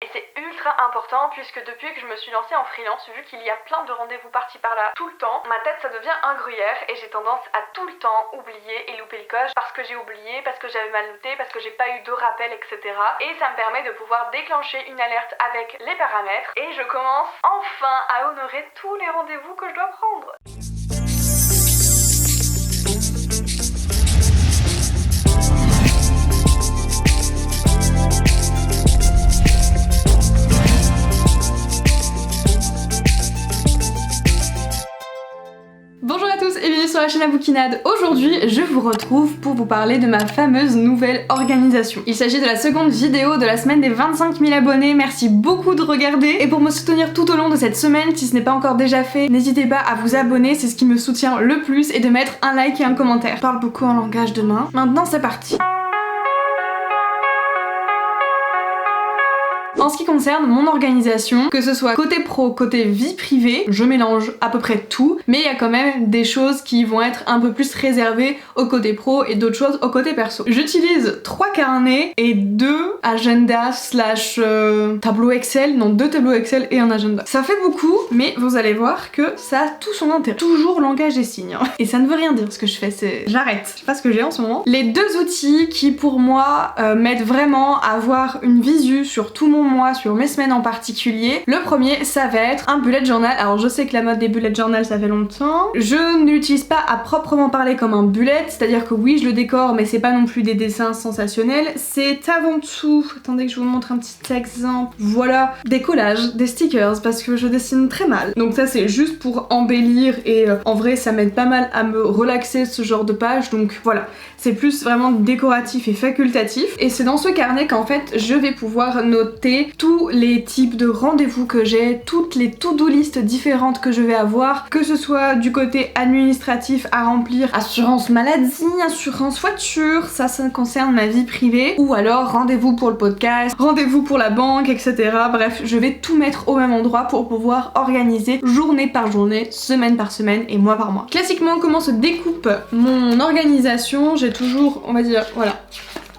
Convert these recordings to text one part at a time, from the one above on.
Et c'est ultra important puisque depuis que je me suis lancée en freelance, vu qu'il y a plein de rendez-vous par-ci par-là tout le temps, ma tête ça devient un gruyère et j'ai tendance à tout le temps oublier et louper le coche parce que j'ai oublié, parce que j'avais mal noté, parce que j'ai pas eu de rappel, etc. Et ça me permet de pouvoir déclencher une alerte avec les paramètres et je commence enfin à honorer tous les rendez-vous que je dois prendre. Bonjour à tous et bienvenue sur la chaîne Aboukinade. Aujourd'hui, je vous retrouve pour vous parler de ma fameuse nouvelle organisation. Il s'agit de la seconde vidéo de la semaine des 25 000 abonnés. Merci beaucoup de regarder. Et pour me soutenir tout au long de cette semaine, si ce n'est pas encore déjà fait, n'hésitez pas à vous abonner, c'est ce qui me soutient le plus, et de mettre un like et un commentaire. Je parle beaucoup en langage de main. Maintenant, c'est parti. En ce qui concerne mon organisation, que ce soit côté pro, côté vie privée, je mélange à peu près tout, mais il y a quand même des choses qui vont être un peu plus réservées au côté pro et d'autres choses au côté perso. J'utilise 3 carnets et 2 agendas slash tableaux Excel, non 2 tableaux Excel et un agenda. Ça fait beaucoup, mais vous allez voir que ça a tout son intérêt. Toujours langage des signes. Et ça ne veut rien dire ce que je fais, c'est... J'arrête, je sais pas ce que j'ai en ce moment. Les 2 outils qui pour moi m'aident vraiment à avoir une visu sur tout mon mois, sur mes semaines en particulier. Le premier, ça va être un bullet journal. Alors je sais que la mode des bullet journal ça fait longtemps. Je ne l'utilise pas à proprement parler comme un bullet, c'est-à-dire que oui je le décore mais c'est pas non plus des dessins sensationnels. C'est avant tout, attendez que je vous montre un petit exemple. Voilà, des collages, des stickers parce que je dessine très mal. Donc ça c'est juste pour embellir et en vrai ça m'aide pas mal à me relaxer ce genre de page. Donc voilà, c'est plus vraiment décoratif et facultatif. Et c'est dans ce carnet qu'en fait je vais pouvoir noter tous les types de rendez-vous que j'ai, toutes les to-do list différentes que je vais avoir, que ce soit du côté administratif à remplir, assurance maladie, assurance voiture, ça concerne ma vie privée, ou alors rendez-vous pour le podcast, rendez-vous pour la banque, etc. Bref, je vais tout mettre au même endroit pour pouvoir organiser journée par journée, semaine par semaine et mois par mois. Classiquement, comment se découpe mon organisation? J'ai toujours, on va dire, voilà,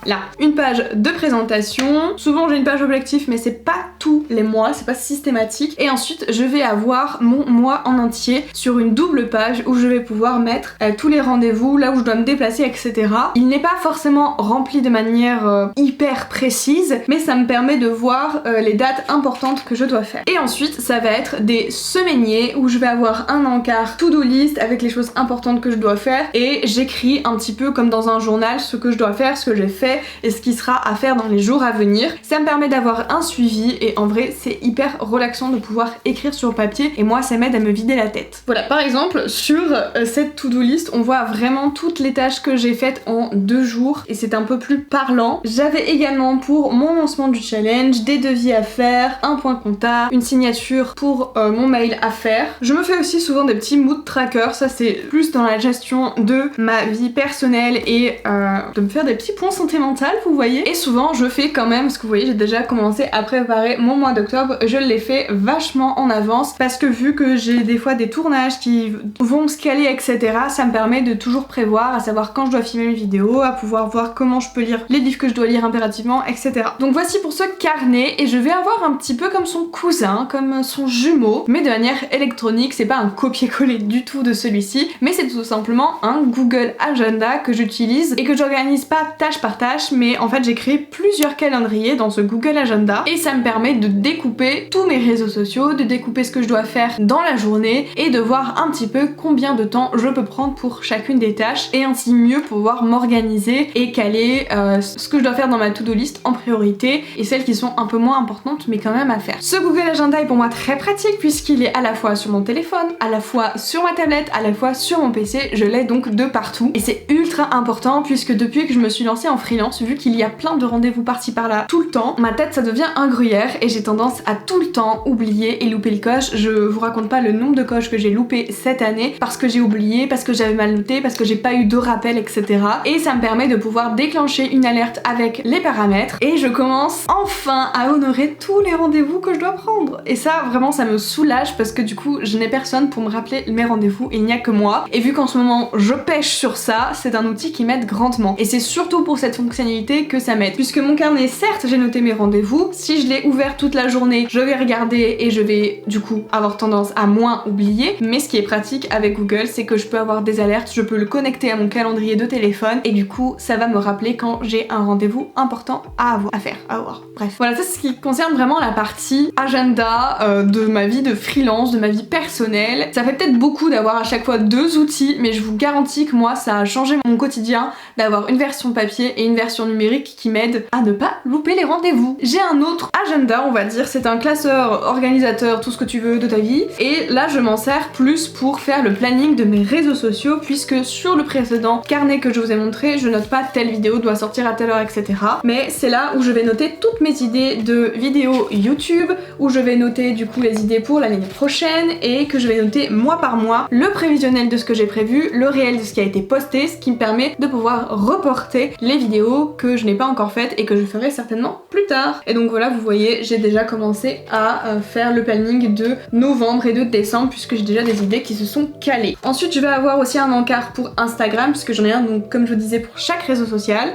là, une page de présentation. Souvent j'ai une page objectif mais c'est pas tous les mois, c'est pas systématique. Et ensuite je vais avoir mon mois en entier sur une double page où je vais pouvoir mettre tous les rendez-vous, là où je dois me déplacer, etc. Il n'est pas forcément rempli de manière hyper précise, mais ça me permet de voir les dates importantes que je dois faire. Et ensuite ça va être des semainiers où je vais avoir un encart to-do list avec les choses importantes que je dois faire et j'écris un petit peu comme dans un journal ce que je dois faire, ce que j'ai fait et ce qui sera à faire dans les jours à venir. Ça me permet d'avoir un suivi et en vrai c'est hyper relaxant de pouvoir écrire sur papier et moi ça m'aide à me vider la tête. Voilà, par exemple sur cette to-do list on voit vraiment toutes les tâches que j'ai faites en 2 jours et c'est un peu plus parlant. J'avais également pour mon lancement du challenge des devis à faire, un point compta, une signature pour mon mail à faire. Je me fais aussi souvent des petits mood trackers, ça c'est plus dans la gestion de ma vie personnelle et de me faire des petits points santé mentale, vous voyez. Et souvent je fais quand même, parce que vous voyez j'ai déjà commencé à préparer mon mois d'octobre, je l'ai fait vachement en avance parce que vu que j'ai des fois des tournages qui vont se caler, etc., ça me permet de toujours prévoir, à savoir quand je dois filmer une vidéo, à pouvoir voir comment je peux lire les livres que je dois lire impérativement, etc. Donc voici pour ce carnet et je vais avoir un petit peu comme son cousin, comme son jumeau, mais de manière électronique. C'est pas un copier-coller du tout de celui-ci, mais c'est tout simplement un Google Agenda que j'utilise et que j'organise pas tâche par tâche, mais en fait j'ai créé plusieurs calendriers dans ce Google Agenda et ça me permet de découper tous mes réseaux sociaux, de découper ce que je dois faire dans la journée et de voir un petit peu combien de temps je peux prendre pour chacune des tâches et ainsi mieux pouvoir m'organiser et caler ce que je dois faire dans ma to-do list en priorité et celles qui sont un peu moins importantes mais quand même à faire. Ce Google Agenda est pour moi très pratique puisqu'il est à la fois sur mon téléphone, à la fois sur ma tablette, à la fois sur mon PC, je l'ai donc de partout et c'est ultra important puisque depuis que je me suis lancée en freelance, vu qu'il y a plein de rendez-vous par-ci par-là tout le temps, ma tête ça devient un gruyère et j'ai tendance à tout le temps oublier et louper le coche. Je vous raconte pas le nombre de coches que j'ai loupé cette année parce que j'ai oublié, parce que j'avais mal noté, parce que j'ai pas eu de rappel, etc. Et ça me permet de pouvoir déclencher une alerte avec les paramètres et je commence enfin à honorer tous les rendez-vous que je dois prendre. Et ça vraiment ça me soulage parce que du coup je n'ai personne pour me rappeler mes rendez-vous, il n'y a que moi. Et vu qu'en ce moment je pêche sur ça, c'est un outil qui m'aide grandement. Et c'est surtout pour cette fonctionnalités que ça m'aide. Puisque mon carnet, certes j'ai noté mes rendez-vous, si je l'ai ouvert toute la journée, je vais regarder et je vais du coup avoir tendance à moins oublier, mais ce qui est pratique avec Google, c'est que je peux avoir des alertes, je peux le connecter à mon calendrier de téléphone et du coup ça va me rappeler quand j'ai un rendez-vous important à avoir. Bref, voilà, ça c'est ce qui concerne vraiment la partie agenda de ma vie de freelance, de ma vie personnelle. Ça fait peut-être beaucoup d'avoir à chaque fois deux outils, mais je vous garantis que moi ça a changé mon quotidien d'avoir une version papier et une version numérique qui m'aide à ne pas louper les rendez-vous. J'ai un autre agenda, on va dire, c'est un classeur, organisateur, tout ce que tu veux de ta vie, et là je m'en sers plus pour faire le planning de mes réseaux sociaux, puisque sur le précédent carnet que je vous ai montré, je note pas telle vidéo doit sortir à telle heure, etc. Mais c'est là où je vais noter toutes mes idées de vidéos YouTube, où je vais noter du coup les idées pour l'année prochaine, et que je vais noter mois par mois le prévisionnel de ce que j'ai prévu, le réel de ce qui a été posté, ce qui me permet de pouvoir reporter les vidéos que je n'ai pas encore faites et que je ferai certainement plus tard. Et donc voilà, vous voyez, j'ai déjà commencé à faire le planning de novembre et de décembre, puisque j'ai déjà des idées qui se sont calées. Ensuite je vais avoir aussi un encart pour Instagram, puisque j'en ai un, donc comme je vous disais, pour chaque réseau social.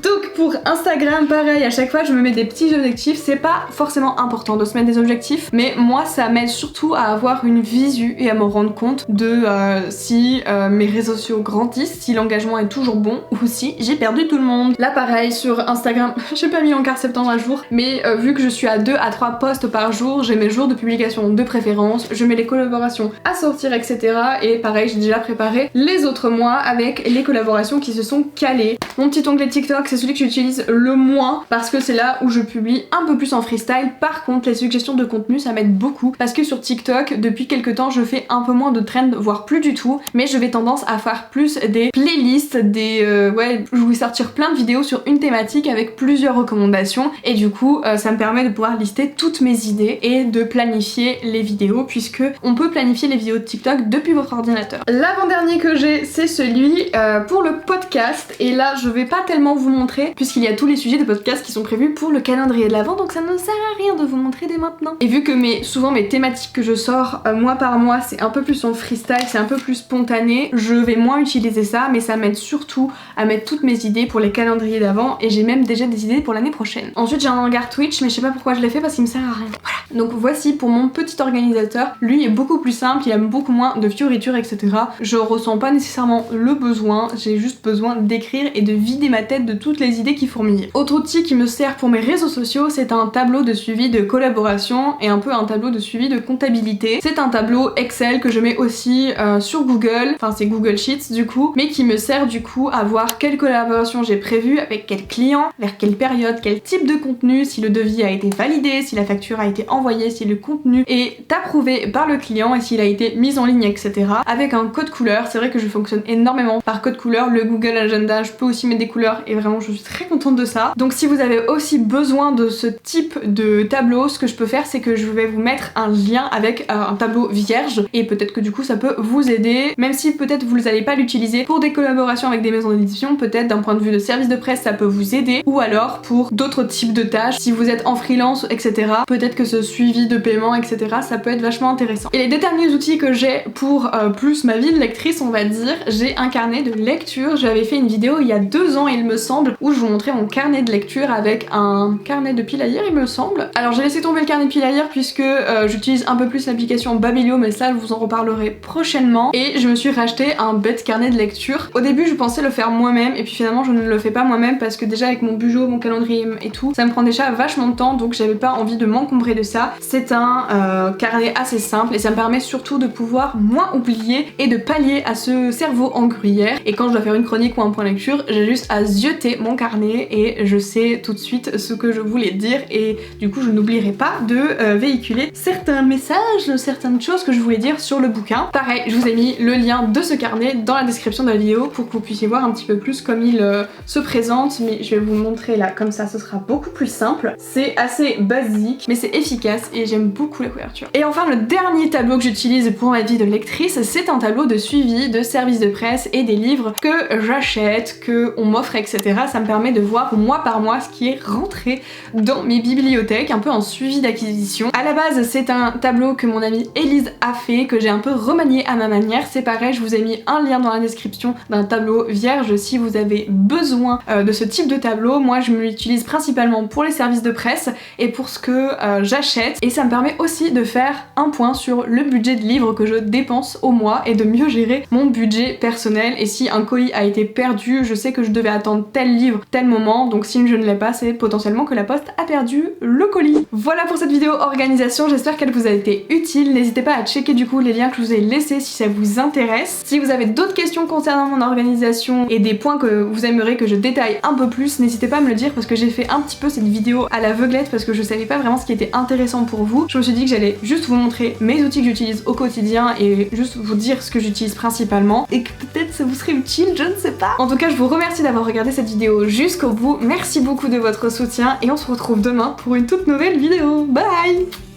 Donc pour Instagram, pareil, à chaque fois je me mets des petits objectifs. C'est pas forcément important de se mettre des objectifs, mais moi ça m'aide surtout à avoir une visu et à me rendre compte de si mes réseaux sociaux grandissent, si l'engagement est toujours bon ou si j'ai perdu tout le monde. Là pareil sur Instagram, j'ai pas mis encore septembre à jour, mais vu que je suis à 2 à 3 posts par jour, j'ai mes jours de publication de préférence, je mets les collaborations à sortir, etc. Et pareil, j'ai déjà préparé les autres mois avec les collaborations qui se sont calées. Mon petit onglet TikTok, c'est celui que j'utilise le moins parce que c'est là où je publie un peu plus en freestyle. Par contre, les suggestions de contenu, ça m'aide beaucoup parce que sur TikTok, depuis quelques temps, je fais un peu moins de trends, voire plus du tout, mais je vais tendance à faire plus des playlists, je vais sortir plein de vidéos sur une thématique avec plusieurs recommandations, et du coup, ça me permet de pouvoir lister toutes mes idées et de planifier les vidéos, puisque on peut planifier les vidéos de TikTok depuis votre ordinateur. L'avant-dernier que j'ai, c'est celui pour le podcast, et là, je vais pas tellement vous montrer puisqu'il y a tous les sujets de podcast qui sont prévus pour le calendrier de l'Avent, donc ça ne sert à rien de vous montrer dès maintenant. Et vu que souvent mes thématiques que je sors mois par mois, c'est un peu plus en freestyle, c'est un peu plus spontané, je vais moins utiliser ça, mais ça m'aide surtout à mettre toutes mes idées pour les calendriers d'Avent, et j'ai même déjà des idées pour l'année prochaine. Ensuite j'ai un hangar Twitch, mais je sais pas pourquoi je l'ai fait parce qu'il me sert à rien. Voilà. Donc voici pour mon petit organisateur. Lui est beaucoup plus simple, il a beaucoup moins de fioritures, etc. Je ressens pas nécessairement le besoin, j'ai juste besoin d'écrire et de vider ma tête de toutes les idées qui fourmillent. Autre outil qui me sert pour mes réseaux sociaux, c'est un tableau de suivi de collaboration et un peu un tableau de suivi de comptabilité. C'est un tableau Excel que je mets aussi sur Google, enfin c'est Google Sheets du coup, mais qui me sert du coup à voir quelle collaboration j'ai prévue, avec quel client, vers quelle période, quel type de contenu, si le devis a été validé, si la facture a été envoyée, si le contenu est approuvé par le client et s'il a été mis en ligne, etc. Avec un code couleur. C'est vrai que je fonctionne énormément par code couleur. Le Google Agenda, je peux aussi mettre des couleurs et vraiment je suis très contente de ça. Donc si vous avez aussi besoin de ce type de tableau, ce que je peux faire, c'est que je vais vous mettre un lien avec un tableau vierge, et peut-être que du coup ça peut vous aider, même si peut-être vous n'allez pas l'utiliser pour des collaborations avec des maisons d'édition, peut-être d'un point de vue de service de presse ça peut vous aider, ou alors pour d'autres types de tâches, si vous êtes en freelance, etc. Peut-être que ce suivi de paiement, etc. ça peut être vachement intéressant. Et les deux derniers outils que j'ai pour plus ma vie de lectrice, on va dire, j'ai un carnet de lecture. J'avais fait une vidéo il y a 2 ans, il me semble, où je vous montrais mon carnet de lecture avec un carnet de pile à lire, il me semble. Alors j'ai laissé tomber le carnet de pile à lire puisque j'utilise un peu plus l'application Babelio, mais ça je vous en reparlerai prochainement, et je me suis racheté un bête carnet de lecture. Au début je pensais le faire moi-même, et puis finalement je ne le fais pas moi-même parce que déjà avec mon bureau, mon calendrier et tout, ça me prend déjà vachement de temps, donc j'avais pas envie de m'encombrer de ça. C'est un carnet assez simple et ça me permet surtout de pouvoir moins oublier et de pallier à ce cerveau en gruyère, et quand je dois faire une chronique ou un point lecture, j'ai juste à zioter mon carnet et je sais tout de suite ce que je voulais dire, et du coup je n'oublierai pas de véhiculer certains messages, certaines choses que je voulais dire sur le bouquin. Pareil, je vous ai mis le lien de ce carnet dans la description de la vidéo pour que vous puissiez voir un petit peu plus comme il se présente, mais je vais vous le montrer là, comme ça ce sera beaucoup plus simple. C'est assez basique mais c'est efficace et j'aime beaucoup la couverture. Et enfin le dernier tableau que j'utilise pour ma vie de lectrice, c'est un tableau de suivi de services de presse et des livres que j'achète, que on m'offre, etc. déjà ça me permet de voir mois par mois ce qui est rentré dans mes bibliothèques, un peu en suivi d'acquisition. À la base c'est un tableau que mon amie Elise a fait, que j'ai un peu remanié à ma manière. C'est pareil, je vous ai mis un lien dans la description d'un tableau vierge si vous avez besoin de ce type de tableau. Moi je me l'utilise principalement pour les services de presse et pour ce que j'achète, et ça me permet aussi de faire un point sur le budget de livres que je dépense au mois et de mieux gérer mon budget personnel. Et si un colis a été perdu, je sais que je devais attendre tel livre tel moment, donc si je ne l'ai pas, c'est potentiellement que la poste a perdu le colis. Voilà pour cette vidéo organisation, j'espère qu'elle vous a été utile. N'hésitez pas à checker du coup les liens que je vous ai laissés si ça vous intéresse. Si vous avez d'autres questions concernant mon organisation et des points que vous aimeriez que je détaille un peu plus, n'hésitez pas à me le dire, parce que j'ai fait un petit peu cette vidéo à l'aveuglette parce que je savais pas vraiment ce qui était intéressant pour vous. Je me suis dit que j'allais juste vous montrer mes outils que j'utilise au quotidien et juste vous dire ce que j'utilise principalement, et que peut-être ça vous serait utile, je ne sais pas. En tout cas, je vous remercie d'avoir regardé cette vidéo jusqu'au bout. Merci beaucoup de votre soutien et on se retrouve demain pour une toute nouvelle vidéo. Bye!